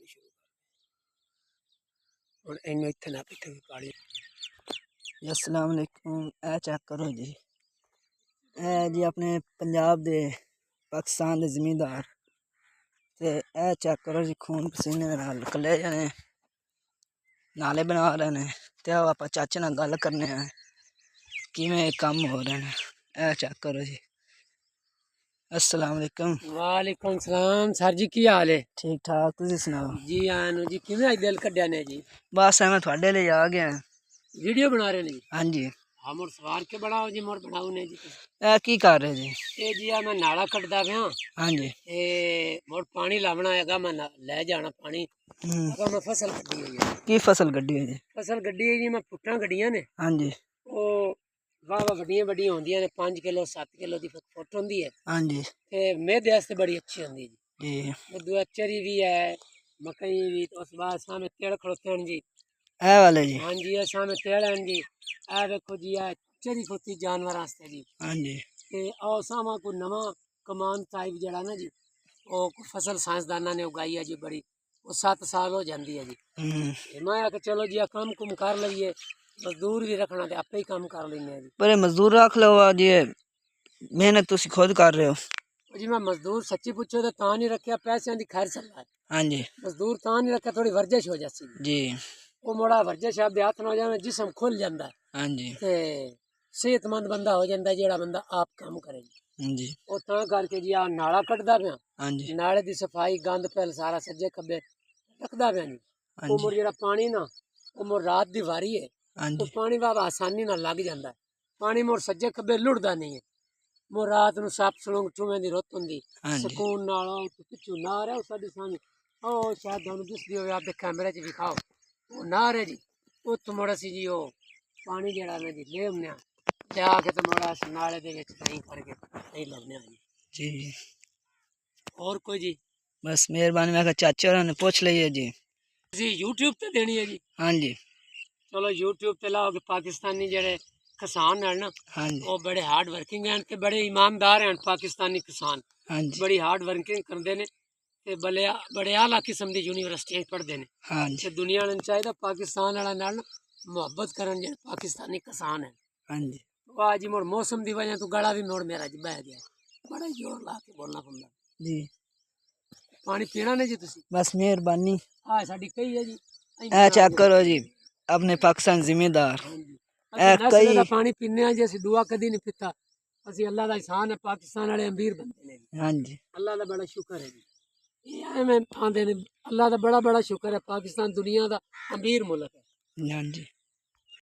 शुरू कर हुण इन्नू इत्थे ना पिट्ठे की पाड़ी। अस्सलाम वालेकुम। ए चेक करो जी, ए जी अपने पंजाब दे पाकिस्तान दे ज़मींदार ते ए चेक करो जी खून पसीने दे नाल कलेजे ने नाले बना रहे ने ते आओ आपां चाचे नाल गल करने आ किवें कम हो रहे ने। ए चेक करो जी। अस्सलाम वालेकुम। वालेकुम सलाम सर जी, की हाल है? ठीक ठाक, तुसीं सुनाओ? जी आनू जी, किवें अज दिल कड्ढिया ने जी? बस मैं थोड़े लिए आ गया। वीडियो बना रहे ने जी? हाँ जी। हाँ मोर सवार के बनाओ जी, मोर बनाओ ने जी। ए की कर रहे जी? ये जी आ मैं नाला कटदा पिया। हाँ जी। ते मोर पानी लावना हैगा, मैं ले जाना पानी। अगा मैं फसल कड्डी है जी। की फसल गड्डी है जी? फसल गड्डी है जी, मैं पुट्टां गड्डियां ने। हाँ जी। ओ वाह वाह वड्डियां वड्डियां होंदियां ने, 5 किलो 7 किलो दी फुट होंदी है। हाँ जी। ते मेदे वास्ते बड़ी अच्छी होंदी है जी। जी दूआ चरी भी है, मकई भी। तो उस बाद सामने तेड़ खड़ोते हैं जी। ए वाले जी। हाँ जी, ये सामने तेड़ हैं जी। ए देखो जी, ए चरी खोती जानवर वास्ते जी। हाँ जी। ते आओ सामा को नवा कमान टाइप जड़ा ना जी, वो फसल साइंसदाना ने उगाई है जी बड़ी। वो 7 साल हो जाती है जी। मैं आके चलो जी आ काम कुम कर लईए, मजदूर भी रखना ते आपे ही काम कर लेने जी। पर मजदूर रख लो आज, ये मेहनत तुसी खुद कर रहे हो। जी मैं मजदूर सच्ची पूछो तो तां नहीं रखा, पैसों की खैर चल रहा है। हाँ जी। मजदूर तां नहीं रखा, थोड़ी वर्जिश हो जाती जी। वो मोड़ा वर्जिश आपके हाथ ना हो जाए, जिसम खुल जाता है। हाँ जी। ते सेहतमंद बंदा हो जाता है जेड़ा बंदा आप काम करे। हाँ जी। वो तां करके जी आ नाला कटदा पिया। हाँ जी। नाले की सफाई गंद पैल सारा सज्जे खब्बे रखदा पिया जी। हाँ वो जी। मोर जेड़ा पानी ना, वो मोर रात दी वारी है। हाँ वो जी। पानी बाबा आसानी ना लग जाता है। पानी मोर सज्जे खब्बे लुढ़दा नहीं है। मोर रात नूं सप सलूंग चूहें दी रुत हुंदी, हाँ जी। सकून नाल पिछू नार है साडी सामने। ओ शायद तुहानूं दिसदी होवे, आपदे कैमरे च दिखाओ। वो नार है जी, उत्त मुड़ असीं जी ओ पानी जेड़ा ना जी ले आउने आं ते आके ते मुड़ अस नाले दे विच सही करके सही लाउने आं जी। जी और कोई जी? बस मेहरबानी, मैं चाचा होरां ने पूछ लईए जी। जी यूट्यूब ते देनी है जी? हाँ जी। चलो यूट्यूब ते लाओ कि पाकिस्तानी जेड़े किसान हैं ना, हाँ जी। वो बड़े हार्ड वर्किंग हैं ते बड़े ईमानदार हैं। पाकिस्तानी किसान हाँ जी। बड़ी हार्ड वर्किंग करते हैं ते बड़े आला किस्म की यूनीवर्सिटी पढ़ते हैं। हाँ ते जी। दुनिया ने चाहिए पाकिस्तान वाला नाल मुहब्बत करन जेड़े पाकिस्तानी किसान हैं। हाँ जी। वाह जी, मोड़ मौसम की वजह तो गला भी मोड़ मेरा जी बह गया, बड़ा जोर ला के बोलना पड़ता। जी पानी पीना नहीं जी तुसी? बस मेहरबानी। हाँ साडी कही है जी। ए चेक करो जी, अपने पाकिस्तान जिम्मेदार हाँ जी, ए असं नस्ल कई। का पानी पीने जी, असं दुआ कदी नहीं पीता। असं अल्लाह का एहसान है, पाकिस्तान वाले अमीर बनते हैं। हाँ जी। अल्लाह का बड़ा शुक्र है जी। ये मैं आंदे ने, अल्लाह का बड़ा बड़ा शुक्र है, पाकिस्तान दुनिया का अमीर मुल्क है। हाँ जी।